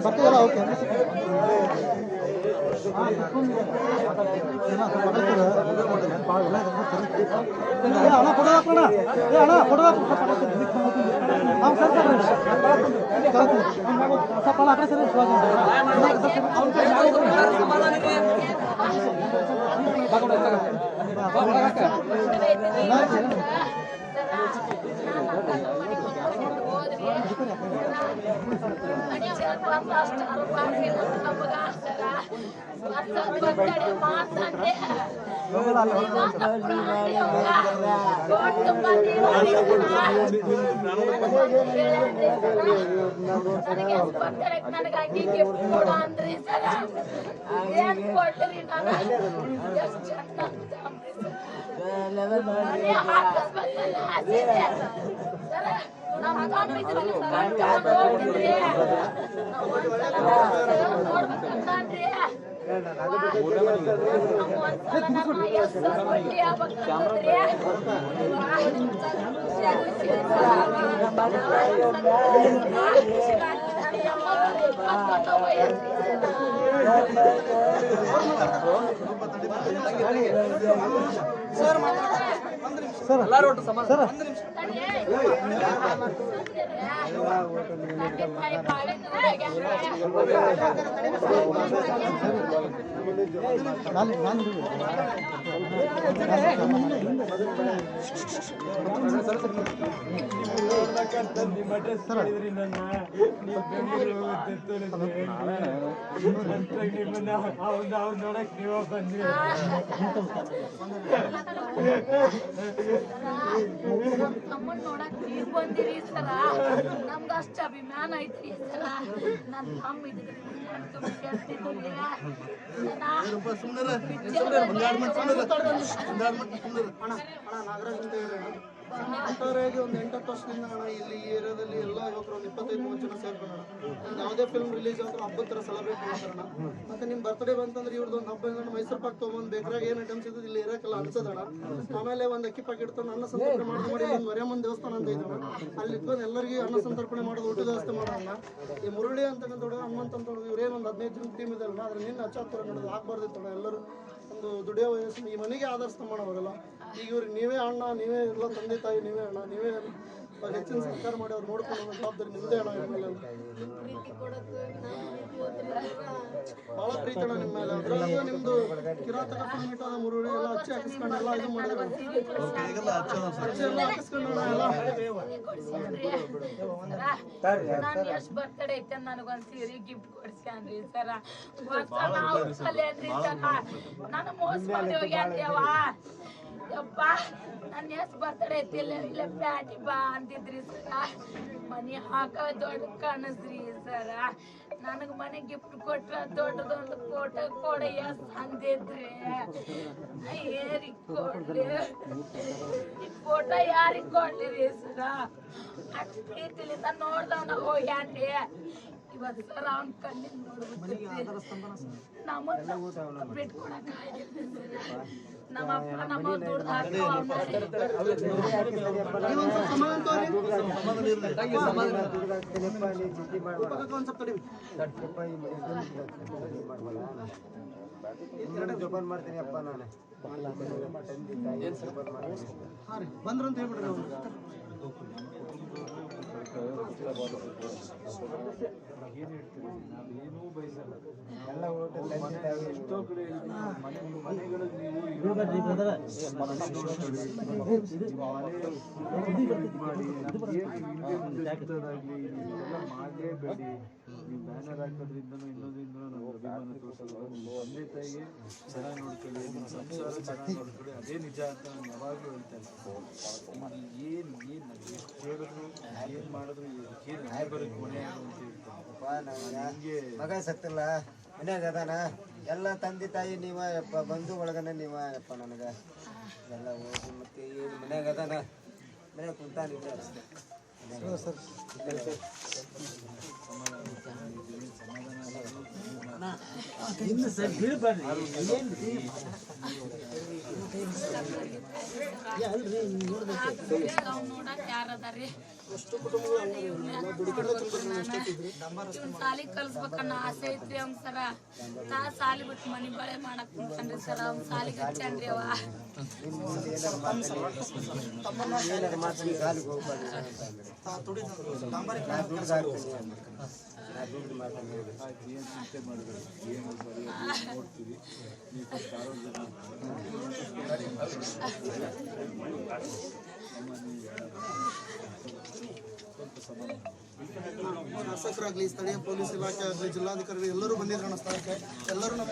ಬರ್ತೀವಲ್ಲ okay ಅಣ್ಣ ಕೊಡೋಣ ಅಣ್ಣ ಕೊಡೋ ಹಾಂ ಸರ್ ಸ್ವಲ್ಪ ಆ ಕಡೆ ಸರ್ ನಮ್ಮನ್ನ ನೋಡಕ್ ನೀವ್ ಬಂದಿರಿ ಸರ ನಮ್ಗ ಅಷ್ಟ ಅಭಿಮಾನ ಐತ್ರಿ ಸರ ನನ್ ತಮ್ಮ ಇದ್ರಿ ಒಟ್ಟಾರೆಯಾಗಿ ಒಂದು 8-10 ವರ್ಷದಿಂದ ಅಣ್ಣ ಇಲ್ಲಿ ಈ ಏರಿಯಾದಲ್ಲಿ ಎಲ್ಲ ಯುವಕರು ಒಂದು 25-30 ಜನ ಸೇರ್ಕೊಂಡಣ. ಯಾವುದೇ ಫಿಲ್ಮ್ ರಿಲೀಸ್ ಆದ್ರೂ ಹಬ್ಬದ ಥರ ಸೆಲೆಬ್ರೇಟ್ ಮಾಡ್ತಾರಣ. ಮತ್ತೆ ನಿಮ್ಮ ಬರ್ತ್ಡೇ ಬಂತಂದ್ರೆ ಇವ್ರದ್ದು ಒಂದು ಹಬ್ಬ ಅಂದ್ರೆ ಮೈಸೂರು ಪಾಕ್ ತೊಗೊಂಡು ಬೇಕ್ರಾಗ ಏನು ಐಟಮ್ಸ್ ಇದ್ದು ಇಲ್ಲಿ ಇರೋಕ್ಕೆಲ್ಲ ಅನ್ಸೋದಣ. ಆಮೇಲೆ ಒಂದು ಅಕ್ಕಿ ಪಾಕ್ ಇಡ್ತಾನೆ ಅನ್ನ ಸಂತರ್ಪಣೆ ಮಾಡಿ ಒಂದು ಮರಿಯಮ್ಮನ ದೇವಸ್ಥಾನ ಅಂತ ಇದ್ದಾವೆ, ಅಲ್ಲಿ ಇಟ್ಕೊಂಡು ಎಲ್ಲರಿಗೂ ಅನ್ನ ಸಂತರ್ಪಣೆ ಮಾಡೋದು, ಊಟದ ವ್ಯವಸ್ಥೆ ಮಾಡೋಣ. ಈ ಮುರುಳಿ ಅಂತಕ್ಕಂಥ ಹನುಮಂತ ಅಂತ ಇವ್ರೇನು ಒಂದು 15 ಜನ ಟೀಮ್ ಇದಲ್ಲ, ಅದ್ರ ನಿನ್ನ ಹಚ್ಚಾತ್ತರ ನೋಡೋದು ಆಗ್ಬಾರ್ದಿತ್ತಣ. ಎಲ್ಲರೂ ಒಂದು ದುಡಿಯೋ ವಯಸ್ಸು ಈ ಮನೆಗೆ ಆದರ್ಶ ಮಾಡೋವಾಗಲ್ಲ. ಈಗ ಇವ್ರಿಗೆ ನೀವೇ ಅಣ್ಣ, ನೀವೇ ಎಲ್ಲ ತಂದೆ ತಾಯಿ, ನೀವೇ ಅಣ್ಣ, ನೀವೇ ಹೆಚ್ಚಿನ ಸರ್ಕಾರ ಮಾಡಿ ಅವ್ರು ನೋಡ್ಕೊಂಡು ಜವಾಬ್ದಾರಿ ನಿಮ್ಮದೇ ಅಣ್ಣ. ಇರಲಿಲ್ಲ ಭಾಳ ಪ್ರೀತಿ ಅಣ್ಣ ನಿಮ್ಮ ಮೇಲೆ. ಅದ್ರಲ್ಲೂ ನಿಮ್ದು ಕಿರಾತಕ ಫಿಲ್ಮ್ ಮುರುಳಿ ಎಲ್ಲ ಹಚ್ಚಿ ಹಾಕಿಸ್ಕೊಂಡು ಎಲ್ಲ ಇದು ಮಾಡಿದ್ರೆ ಹಚ್ಚಿ ಎಲ್ಲ ಹಾಕಿಸ್ಕೊಂಡು ನಾನು ಎಷ್ಟು ಬರ್ತಡೇ ಐತೆ ನನಗೊಂದು ಸೀರೆ ಗಿಫ್ಟ್ ಕೊಡ್ಸ್ಯಾನ್ರಿ ಸರ. ನಾವು ಸಲೇನ್ರಿ ಸರ, ನಾನು ಮೋಸ ಮಾಡಿ ಹೋಗ್ಯಾನ್ರಿಯವ್ವ. ಯಪ್ಪ ನನ್ನ ಎಷ್ಟು ಬರ್ತಡೇ ಐತಿಲ್ಲ ಇಲ್ಲ ಪ್ಯಾಟಿ ಬಾ ಅಂತಿದ್ರಿ ಸರ. ಮನೆ ಹಾಕ ದೊಡ್ಡ ಕಾಣಿಸ್ರಿ ಸರ. ನನಗೆ ಮನೆ ಗಿಫ್ಟ್ ಕೊಟ್ರ ದೊಡ್ಡದೊಂದು ಫೋಟೋ ಕೊಡ ಎಸ್ ಅಂದಿದ್ರಿ. ಏರಿಗೆ ಕೊಡ್ಲಿ ಈ ಫೋಟೋ ಯಾರಿಗೆ ಕೊಡ್ಲಿರಿ ಸರ? ಅಷ್ಟು ಪ್ರೀತಿಲಿಂದ ನೋಡ್ದವನ ಹೋಗ್ಯಾನ್ರಿ. ಇವತ್ತು ಸರ್ ಅವ್ನ ಕಣ್ಣಿನ ನೋಡ್ಬಿಟ್ಟು ನಮ್ಮನ್ನ ಬಿಟ್ಕೊಡಕ್ ಆಗಿಲ್ಲ. ನಮ್ಮಪ್ಪ ನಮ್ಮ ದುಡ್ಡು ಹಾಕೋ ಜೋಪಾನ ಮಾಡ್ತೀನಿ ಅಪ್ಪ ನಾನು ಬಂದ್ರಂತ ಹೇಳ್ಬಿಡ್ರಿ ಅವ್ರು. ಏನೂ ಬಯಸಲ್ಲ. ಎಲ್ಲ ಎಷ್ಟೋ ಕಡೆ ಮನೆಗಳಲ್ಲಿ ನೀವು ಮಾಡಲೇಬೇಡಿ. ನೀವು ಬ್ಯಾನರ್ ಹಾಕೋದ್ರಿಂದನೂ ಇನ್ನೊಂದಿಂದನೂ ನಮ್ಮ ಅಭಿಮಾನ ತೋರಿಸಲ್ಲ. ನಿಮ್ಮ ತಂದೆ ತಾಯಿಗೆ ಚೆನ್ನಾಗಿ ನೋಡ್ಕೊಳ್ಳಿ, ನಿಮ್ಮ ಸಂಸಾರ ಚೆನ್ನಾಗಿ ನೋಡ್ಕೊಳ್ಳಿ, ಅದೇ ನಿಜ ಅಂತ ನಾನು ಯಾವಾಗಲೂ ಹೇಳ್ತಾ ಇರ್ತೀನಿ. ಏನು ಎಷ್ಟು ಹೇಳಿದ್ರು ಏನು ಮಾಡಿದ್ರು ಏನು ಬರೋದು ಕೊನೆ ಅಂತ ಹೇಳ್ತಾರೆ. ಮಗ ಸತ್ತಿಲ್ಲ ಮನ್ಯಾಗ ಅದಾನ ಎಲ್ಲ ತಂದೆ ತಾಯಿ ನೀವ ಯಪ್ಪ, ಬಂಧು ಒಳಗನೆ ನೀವ ಯಪ್ಪ ನನಗೆ ಎಲ್ಲ ಹೋಗಿ ಮತ್ತೆ ಏನು ಮನ್ಯಾಗ ಅದಾನ ಮನ್ಯಾಗ ಕುಂತಾನಿಲ್ಲ ನೋಡಕ್ ಯಾರದಾರಿ ಅಷ್ಟು ಕುಟುಂಬಗಳು ಸಾಲಿ ಕಲ್ಸ್ಬೇಕನ್ನ ಆಸೆ ಐತ್ರಿ ಅವ್ನ ಸರ ನಾ ಸಾಲಿ ಬಿಟ್ಟು ಮನಿ ಬಳೆ ಮಾಡಕ್ ಕುಂತಾನ್ರಿ ಸರ್ ಅವ್ನ ಸಾಲಿಗೆ ಹಚ್ಚಾನ್ರಿ ಅವ ಏನಾರ ಮಾತು ಸಾಲಿಗೆ ಹೋಗ್ಬಾರ್ದು ನಾ ದುಡ್ಡು ಹಾಕ್ತೀನಿ ನಾ ದುಡ್ಡು ಮಾಡ್ತೀನಿ ಆಯ್ತು ಏನು ಚಿಂತೆ ಮಾಡಿದ್ರೆ ಏನು ಬರೀ ನೋಡ್ತೀವಿ ನೀವು ಫಸ್ಟ್ ಆರೋಗ್ಯ ಸ್ವಲ್ಪ ಸಮಾಧಾನ ಶಾಸಕರಾಗ್ಲಿ ಸ್ಥಳೀಯ ಪೊಲೀಸ್ ಇಲಾಖೆ ಆಗಲಿ ಜಿಲ್ಲಾಧಿಕಾರಿ ಎಲ್ಲರೂ ಬಂದಿದ್ರಣ್ಣ ಸ್ಥಳಕ್ಕೆ ಎಲ್ಲರೂ ನಮ್ಮ